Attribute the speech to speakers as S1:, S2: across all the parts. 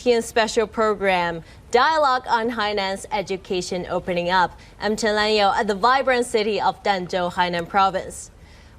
S1: Special program, Dialogue on Hainan's Education Opening Up. I'm Chen Lanyou at the vibrant city of Danzhou, Hainan province.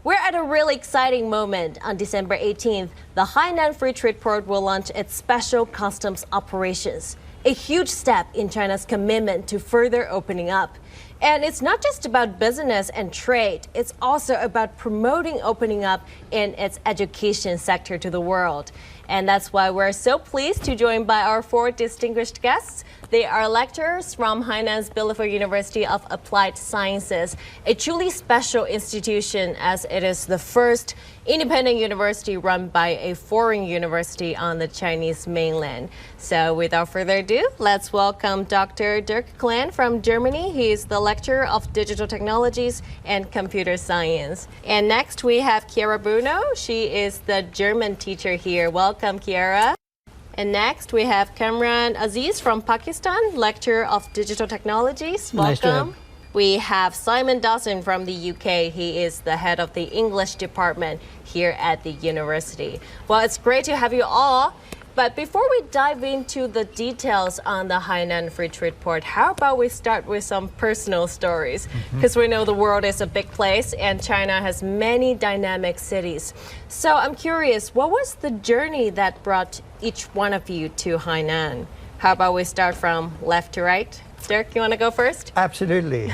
S1: We're at a really exciting moment. On December 18th, the Hainan Free Trade Port will launch its special customs operations, a huge step in China's commitment to further opening up. And it's not just about business and trade, it's also about promoting opening up in its education sector to the world. And that's why we're so pleased to join by our four distinguished guests. They are lecturers from Hainan's Bielefeld University of Applied Sciences, a truly special institution as it is the first independent university run by a foreign university on the Chinese mainland. So without further ado, let's welcome Dr. Dirk Klan from Germany. He is the lecturer of digital technologies and computer science. And next we have Chiara Bruno. She is the German teacher here. Welcome, Chiara. And next we have Kamran Aziz from Pakistan, lecturer of digital technologies. Welcome. Nice. We have Simon Dawson from the UK. He is the head of the English department here at the university. Well, it's great to have you all. But before we dive into the details on the Hainan Free Trade Port, how about we start with some personal stories? Because we know the world is a big place and China has many dynamic cities. So I'm curious, what was the journey that brought each one of you to Hainan? How about we start from left to right? Dirk, you want to go first?
S2: Absolutely.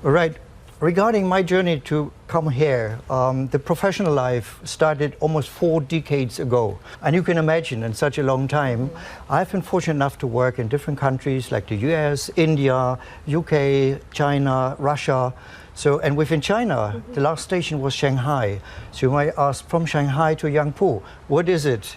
S2: All right. Regarding my journey to come here, the professional life started almost 4 decades ago. And you can imagine in such a long time, I've been fortunate enough to work in different countries like the US, India, UK, China, Russia. So, and within China, the last station was Shanghai. So you might ask, from Shanghai to Yangpu, what is it?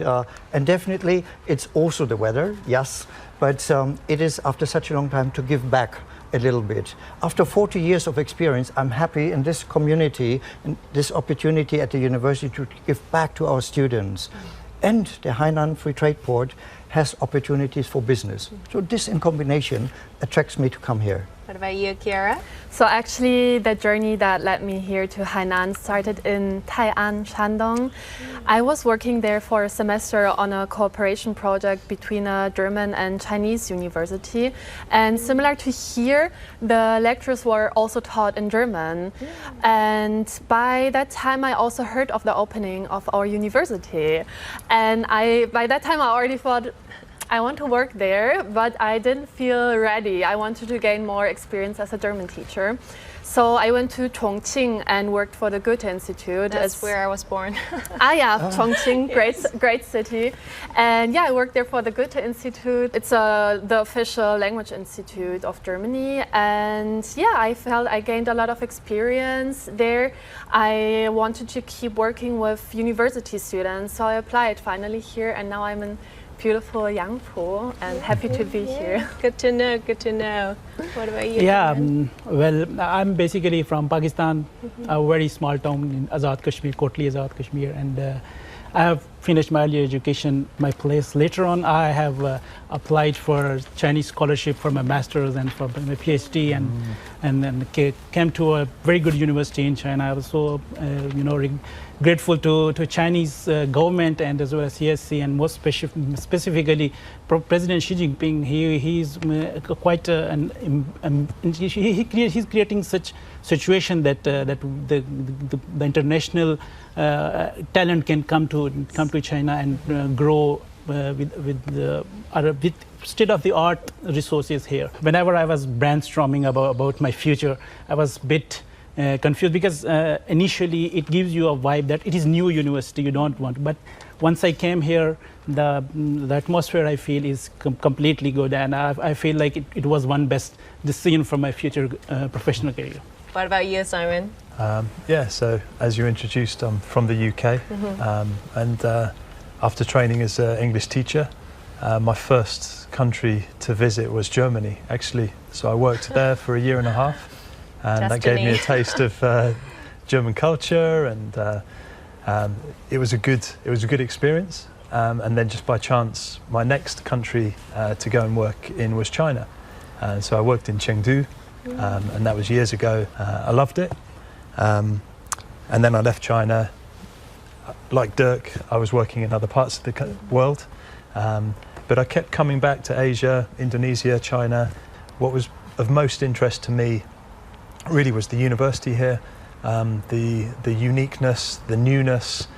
S2: And definitely, it's also the weather, yes. But it is, after such a long time, to give back a little bit. After 40 years of experience, I'm happy in this community and this opportunity at the university to give back to our students. And the Hainan Free Trade Port has opportunities for business. So this in combination attracts me to come here.
S1: What about you, Chiara?
S3: So actually, the journey that led me here to Hainan started in Tai'an, Shandong. I was working there for a semester on a cooperation project between a German and Chinese university. And similar to here, the lectures were also taught in German. And by that time, I also heard of the opening of our university. And by that time, I already thought, I want to work there, but I didn't feel ready. I wanted to gain more experience as a German teacher. So I went to Chongqing and worked for the Goethe Institute.
S1: That's where I was born.
S3: Chongqing, great city. And yeah, I worked there for the Goethe Institute. It's the official language institute of Germany. And yeah, I felt I gained a lot of experience there. I wanted to keep working with university students, so I applied finally here, and now I'm in beautiful Yangpu and happy to be here.
S1: Good to know, good to know. What about you?
S4: Yeah, well, I'm basically from Pakistan, a very small town in Azad Kashmir, Kotli Azad Kashmir, and I have finished my early education, my place. Later on, I have applied for Chinese scholarship for my master's and for my PhD, and then came to a very good university in China. I was so, grateful to Chinese government and as well as CSC, and most specifically President Xi Jinping. He's quite he's creating such situation that the international talent can come to China and grow with state-of-the-art resources here. Whenever I was brainstorming about my future, I was a bit confused because initially it gives you a vibe that it is new university, you don't want. But once I came here, the atmosphere I feel is completely good, and I feel like it was one best decision for my future professional career.
S1: What about you, Simon?
S5: Yeah, so as you introduced, I'm from the UK, and after training as an English teacher, my first country to visit was Germany, actually. So I worked there for 1.5 years. And that gave me a taste of German culture, and it was a good experience. And then just by chance, my next country to go and work in was China. So I worked in Chengdu, and that was years ago. I loved it. And then I left China. Like Dirk, I was working in other parts of the world. But I kept coming back to Asia, Indonesia, China. What was of most interest to me really was the university here, the uniqueness, the newness,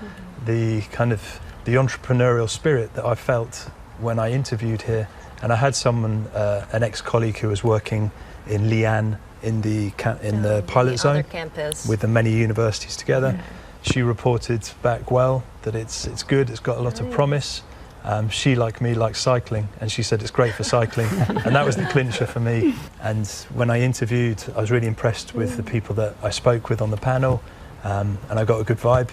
S5: the kind of the entrepreneurial spirit that I felt when I interviewed here. And I had someone, an ex-colleague who was working in Lanyou in the pilot zone
S1: campus
S5: with the many universities together. She reported back well that it's good, it's got a lot of promise. She, like me, likes cycling, and she said it's great for cycling, and that was the clincher for me. And when I interviewed, I was really impressed with the people that I spoke with on the panel, and I got a good vibe,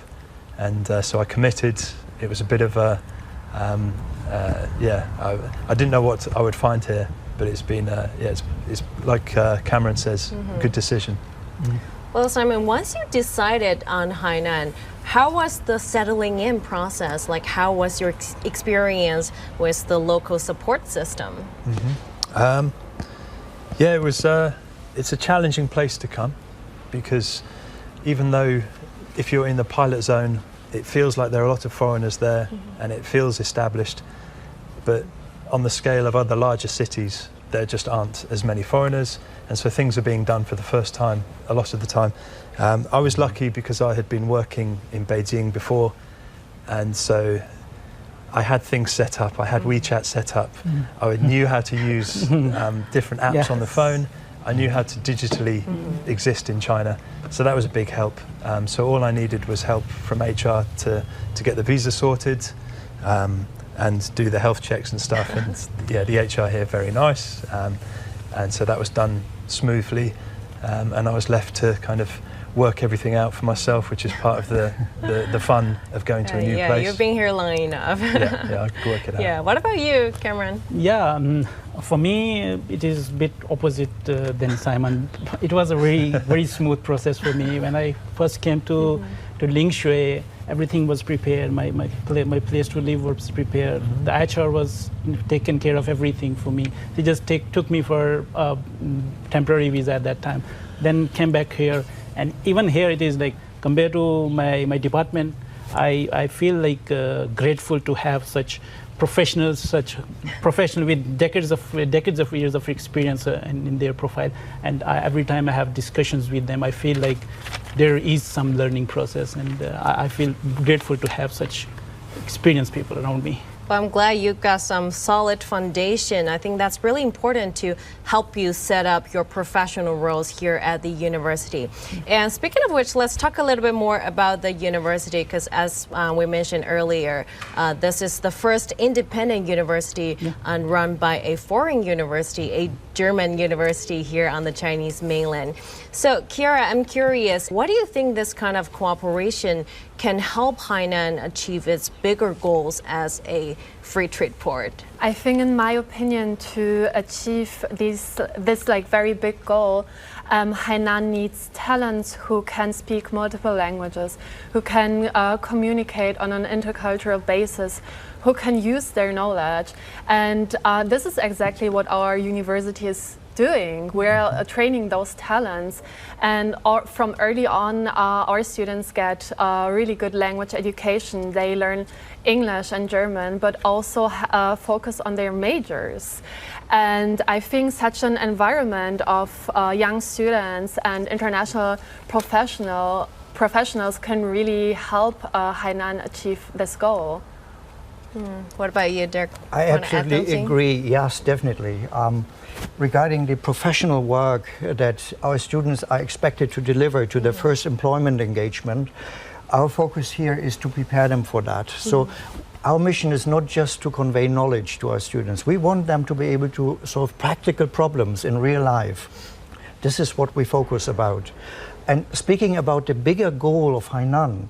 S5: and so I committed. It was a bit of a, I didn't know what I would find here, but it's been, it's like Cameron says, good decision.
S1: Well, Simon, once you decided on Hainan, how was the settling in process? Like, how was your experience with the local support system?
S5: It was. It's a challenging place to come, because even though if you're in the pilot zone, it feels like there are a lot of foreigners there, and it feels established. But on the scale of other larger cities, there just aren't as many foreigners, and so things are being done for the first time a lot of the time. I was lucky because I had been working in Beijing before, and so I had things set up. I had WeChat set up. I knew how to use different apps on the phone. I knew how to digitally exist in China, so that was a big help. So all I needed was help from HR to get the visa sorted and do the health checks and stuff. And the HR here very nice, and so that was done smoothly, and I was left to kind of work everything out for myself, which is part of the fun of going to a new place.
S1: You've been here long enough.
S5: I could work it out.
S1: Yeah, what about you, Cameron?
S4: Yeah, for me, it is a bit opposite than Simon. It was a very smooth process for me. When I first came to Lingxue, everything was prepared. My place to live was prepared. The HR was taking care of everything for me. They just took me for a temporary visa at that time. Then came back here, and even here it is like, compared to my department, I feel like grateful to have such professionals with decades of years of experience in their profile. And every time I have discussions with them, I feel like there is some learning process, and I feel grateful to have such experienced people around me.
S1: Well, I'm glad you've got some solid foundation. I think that's really important to help you set up your professional roles here at the university. And speaking of which, let's talk a little bit more about the university, because as we mentioned earlier, this is the first independent university run by a foreign university, a German university here on the Chinese mainland. So, Kiara, I'm curious, what do you think this kind of cooperation can help Hainan achieve its bigger goals as a free trade port?
S3: I think, in my opinion, to achieve this like very big goal, Hainan needs talents who can speak multiple languages, who can communicate on an intercultural basis, who can use their knowledge. And this is exactly what our university is doing. We're training those talents, and from early on our students get really good language education. They learn English and German, but also focus on their majors. And I think such an environment of young students and international professionals can really help Hainan achieve this goal.
S1: What about you, Dirk?
S2: I absolutely agree. Yes, definitely. Regarding the professional work that our students are expected to deliver to their first employment engagement, our focus here is to prepare them for that. So our mission is not just to convey knowledge to our students. We want them to be able to solve practical problems in real life. This is what we focus about. And speaking about the bigger goal of Hainan,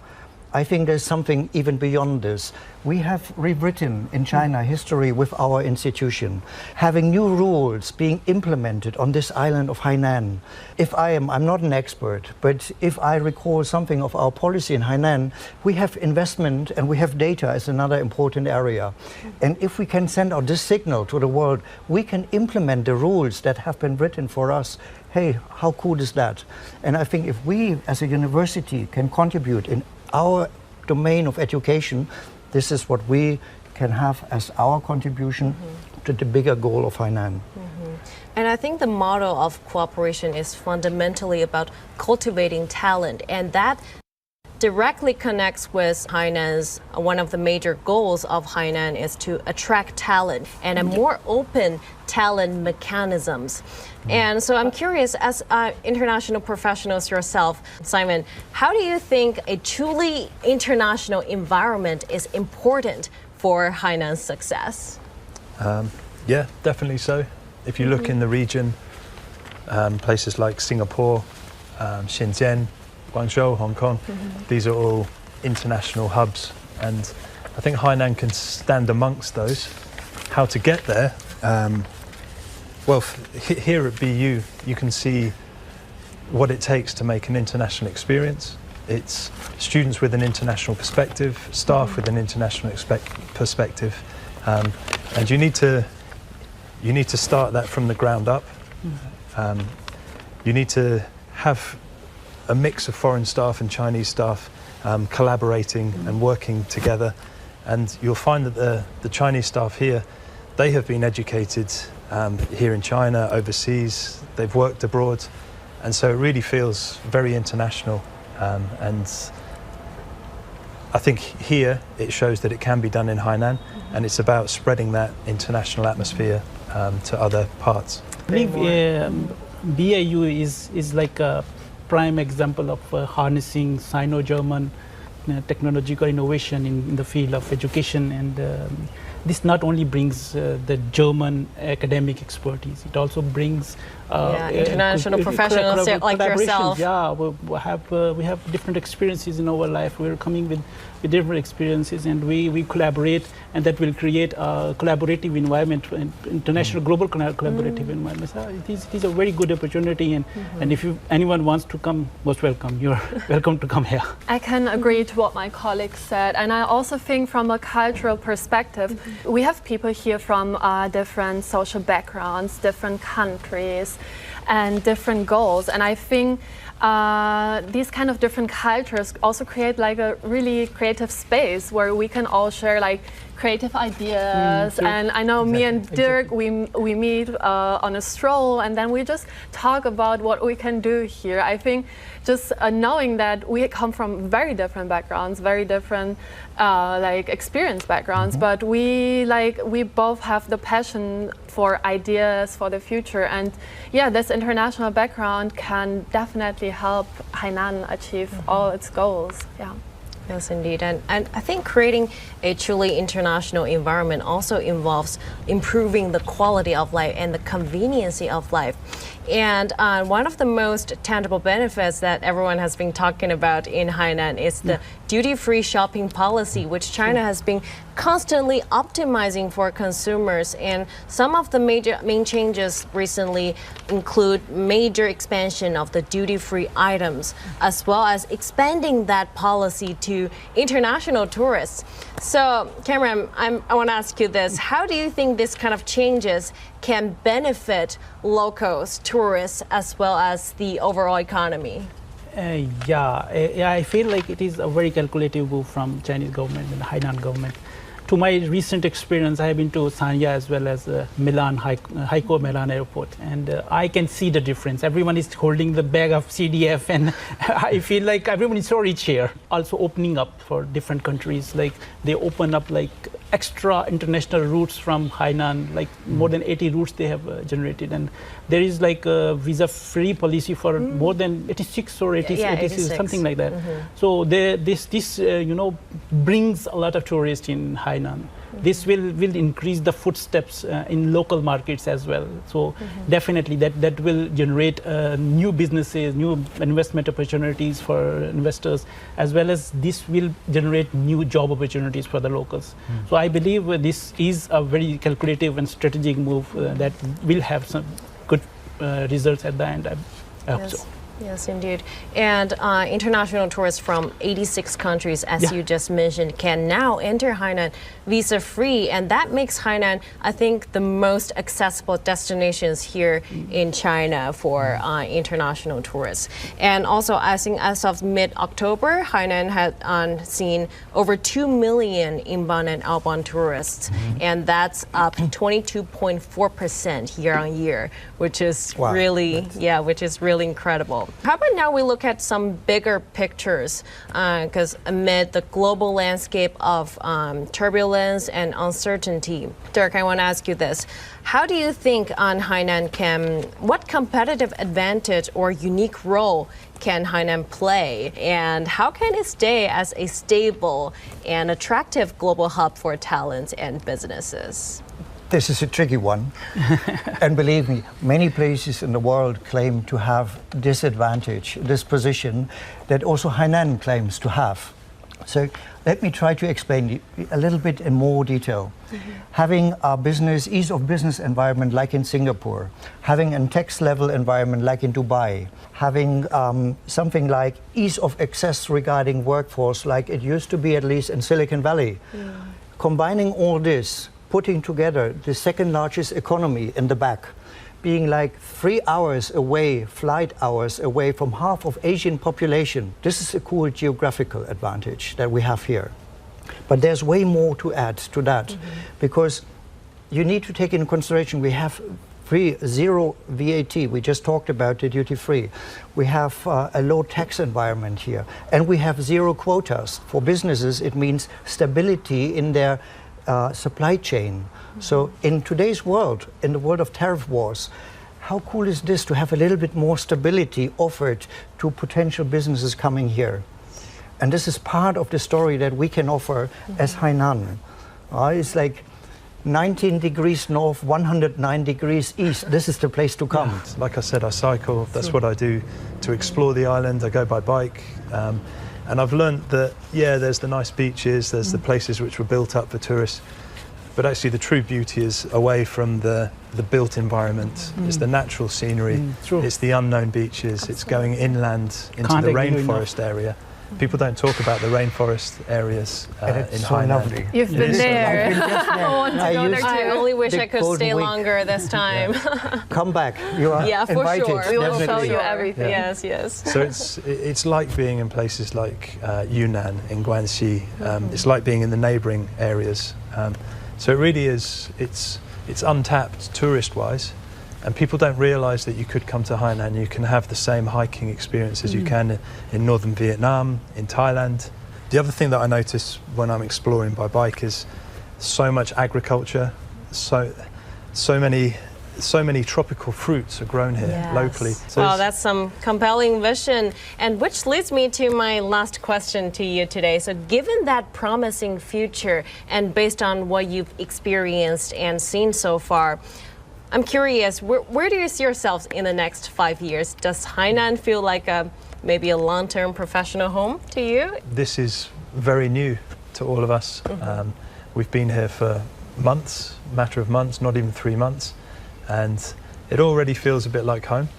S2: I think there's something even beyond this. We have rewritten in China history with our institution, having new rules being implemented on this island of Hainan. I'm not an expert, but if I recall something of our policy in Hainan, we have investment and we have data as another important area. And if we can send out this signal to the world, we can implement the rules that have been written for us. Hey, how cool is that? And I think if we as a university can contribute in our domain of education, this is what we can have as our contribution to the bigger goal of Hainan.
S1: And I think the model of cooperation is fundamentally about cultivating talent, and that directly connects with Hainan's, one of the major goals of Hainan is to attract talent and a more open talent mechanisms. And so I'm curious, as international professionals yourself, Simon, how do you think a truly international environment is important for Hainan's success?
S5: Yeah, definitely so. If you look in the region, places like Singapore, Shenzhen, Guangzhou, Hong Kong, these are all international hubs, and I think Hainan can stand amongst those. How to get there? Well, here at BU, you can see what it takes to make an international experience. It's students with an international perspective, staff with an international perspective, and you need to start that from the ground up. You need to have a mix of foreign staff and Chinese staff collaborating and working together, and you'll find that the Chinese staff here, they have been educated here in China, overseas, they've worked abroad, and so it really feels very international, and I think here it shows that it can be done in Hainan, and it's about spreading that international atmosphere to other parts.
S4: I believe BAU is like a prime example of harnessing Sino-German technological innovation in the field of education, and this not only brings the German academic expertise, it also brings
S1: international professionals like yourself.
S4: Yeah, we have different experiences in our life. We're coming with different experiences, and we collaborate, and that will create a collaborative environment, international global collaborative environment. So it is a very good opportunity, and if anyone wants to come, most welcome. You're welcome to come here.
S3: I can agree to what my colleague said, and I also think from a cultural perspective, we have people here from different social backgrounds, different countries, and different goals, and I think these kind of different cultures also create like a really creative space where we can all share like creative ideas. And I know me and Dirk, we meet on a stroll, and then we just talk about what we can do here. I think just knowing that we come from very different backgrounds, very different like experience backgrounds, but we both have the passion for ideas for the future, and yeah, this international background can definitely help Hainan achieve all its goals. Yeah.
S1: Yes, indeed. And I think creating a truly international environment also involves improving the quality of life and the conveniency of life. And one of the most tangible benefits that everyone has been talking about in Hainan is the duty-free shopping policy, which China has been constantly optimizing for consumers. And some of the main changes recently include major expansion of the duty-free items, as well as expanding that policy to international tourists. So, Cameron, I want to ask you this. How do you think this kind of changes can benefit locals, tourists, as well as the overall economy?
S4: I feel like it is a very calculative move from Chinese government and the Hainan government. To my recent experience, I have been to Sanya as well as Milan, Haikou Milan airport, and I can see the difference. Everyone is holding the bag of CDF, and I feel like everyone is so rich here. Also opening up for different countries, like they open up like extra international routes from Hainan, like more than 80 routes they have generated, and there is like a visa-free policy for more than 86 or 86, something like that. So this brings a lot of tourists in Hainan. This will increase the footsteps in local markets as well. So definitely that will generate new businesses, new investment opportunities for investors, as well as this will generate new job opportunities for the locals. So I believe this is a very calculative and strategic move that will have some good results at the end. I hope so.
S1: Yes, indeed. And international tourists from 86 countries, as you just mentioned, can now enter Hainan visa-free. And that makes Hainan, I think, the most accessible destinations here in China for international tourists. And also, I think as of mid-October, Hainan had seen over 2 million inbound and outbound tourists. And that's up 22.4% year on year, which is really, which is really incredible. How about now we look at some bigger pictures, because amid the global landscape of turbulence and uncertainty, Dirk, I want to ask you this. How do you think Hainan what competitive advantage or unique role can Hainan play, and how can it stay as a stable and attractive global hub for talents and businesses?
S2: This is a tricky one. And believe me, many places in the world claim to have this advantage, this position that also Hainan claims to have. So let me try to explain a little bit in more detail. Having a ease of business environment like in Singapore, having a tax level environment like in Dubai, having something like ease of access regarding workforce like it used to be at least in Silicon Valley. Combining all this, putting together the second largest economy in the back, being like 3 hours away, flight hours away from half of Asian population. This is a cool geographical advantage that we have here. But there's way more to add to that, because you need to take into consideration we have zero VAT. We just talked about the duty free. We have a low tax environment here, and we have zero quotas. For businesses, it means stability in their supply chain. So in today's world, in the world of tariff wars, how cool is this to have a little bit more stability offered to potential businesses coming here? And this is part of the story that we can offer as Hainan. It's like 19 degrees north, 109 degrees east. This is the place to come.
S5: Like I said, I cycle. That's what I do to explore the island. I go by bike. And I've learned that, there's the nice beaches, there's the places which were built up for tourists, but actually the true beauty is away from the built environment. It's the natural scenery, it's the unknown beaches, it's going inland into the rainforest area. People don't talk about the rainforest areas in Hainan.
S3: You've been there. I want to go there too.
S1: I only wish I could stay longer this time.
S2: Come back. You are invited.
S1: For sure.
S3: We will show you everything.
S1: Yes.
S5: So it's like being in places like Yunnan in Guangxi. It's like being in the neighbouring areas. So it really is. It's untapped tourist-wise. And people don't realise that you could come to Hainan, you can have the same hiking experience as you can in northern Vietnam, in Thailand. The other thing that I notice when I'm exploring by bike is so much agriculture, so many tropical fruits are grown here locally. So
S1: that's some compelling vision. And which leads me to my last question to you today. So given that promising future and based on what you've experienced and seen so far, I'm curious, where do you see yourselves in the next 5 years? Does Hainan feel like maybe a long-term professional home to you?
S5: This is very new to all of us. We've been here for months, matter of months, not even 3 months. And it already feels a bit like home.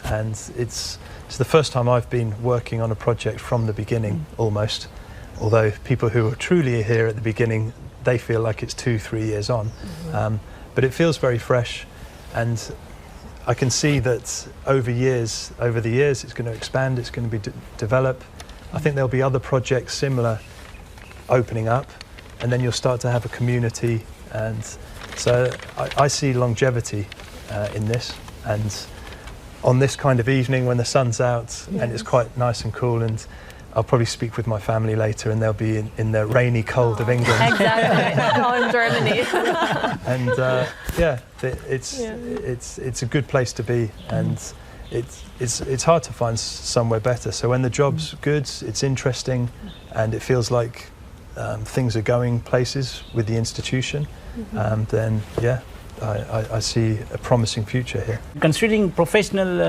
S5: And it's the first time I've been working on a project from the beginning, almost. Although people who are truly here at the beginning, they feel like it's 2-3 years on. But it feels very fresh. And I can see that over the years, it's going to expand, it's going to be develop. I think there'll be other projects similar opening up, and then you'll start to have a community. And so I see longevity in this. And on this kind of evening when the sun's out and it's quite nice and cool, and I'll probably speak with my family later, and they'll be in the rainy cold of England.
S3: Exactly. Oh, in Germany.
S5: And it's a good place to be, and it's hard to find somewhere better. So when the job's good, it's interesting, and it feels like things are going places with the institution. Then I see a promising future here.
S4: Considering professional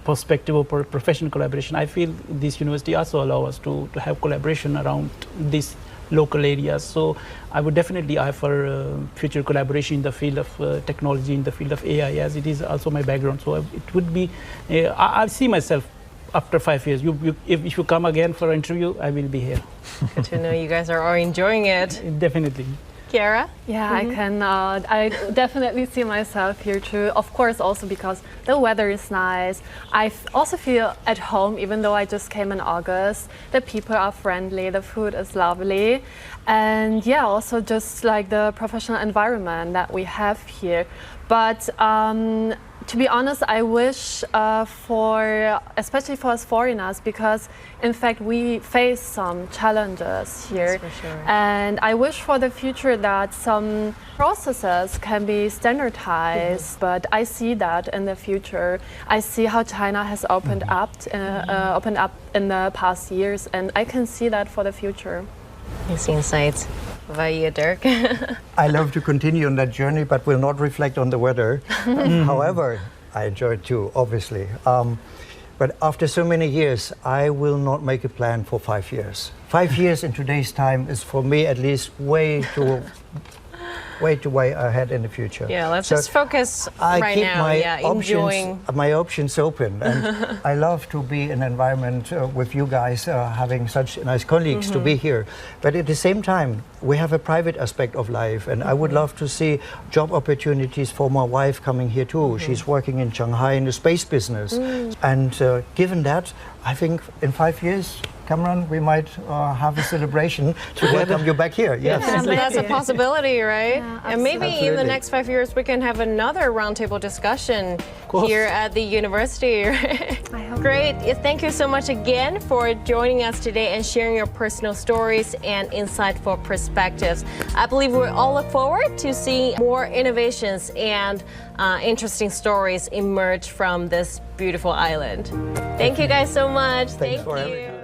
S4: perspective or professional collaboration, I feel this university also allows us to have collaboration around this local areas. So I would definitely offer future collaboration in the field of technology, in the field of AI, as it is also my background. So it would be, I see myself after 5 years. If you come again for an interview, I will be here.
S1: Good to know you guys are all enjoying it.
S4: Definitely.
S1: Kiara?
S3: Yeah, I definitely see myself here too. Of course, also because the weather is nice. I also feel at home, even though I just came in August. The people are friendly, the food is lovely. And yeah, also just like the professional environment that we have here. But to be honest, I wish especially for us foreigners, because in fact we face some challenges here.
S1: That's for sure.
S3: And I wish for the future that some processes can be standardized, but I see that in the future. I see how China has opened up in the past years, and I can see that for the future.
S1: Nice insights. What about you, Dirk?
S2: I love to continue on that journey, but will not reflect on the weather. However, I enjoy it too, obviously. But after so many years, I will not make a plan for 5 years. 5 years in today's time is, for me at least, way too ahead in the future.
S1: Yeah, let's just focus
S2: I
S1: right
S2: keep
S1: now.
S2: my
S1: Enjoying.
S2: my options open, and I love to be in an environment with you guys, having such nice colleagues to be here. But at the same time, we have a private aspect of life, and I would love to see job opportunities for my wife coming here too. She's working in Shanghai in the space business, and given that, I think in 5 years, Cameron, we might have a celebration to welcome you back here. Yes.
S1: Yeah, that's a possibility, right?
S3: Yeah,
S1: and maybe in the
S2: Absolutely.
S1: next 5 years we can have another roundtable discussion here at the university.
S3: I hope.
S1: Great. Thank you so much again for joining us today and sharing your personal stories and insightful perspectives. I believe we all look forward to seeing more innovations and interesting stories emerge from this beautiful island. Thank you guys so much.
S2: Thanks for
S1: Thank
S2: having
S1: you.
S2: us.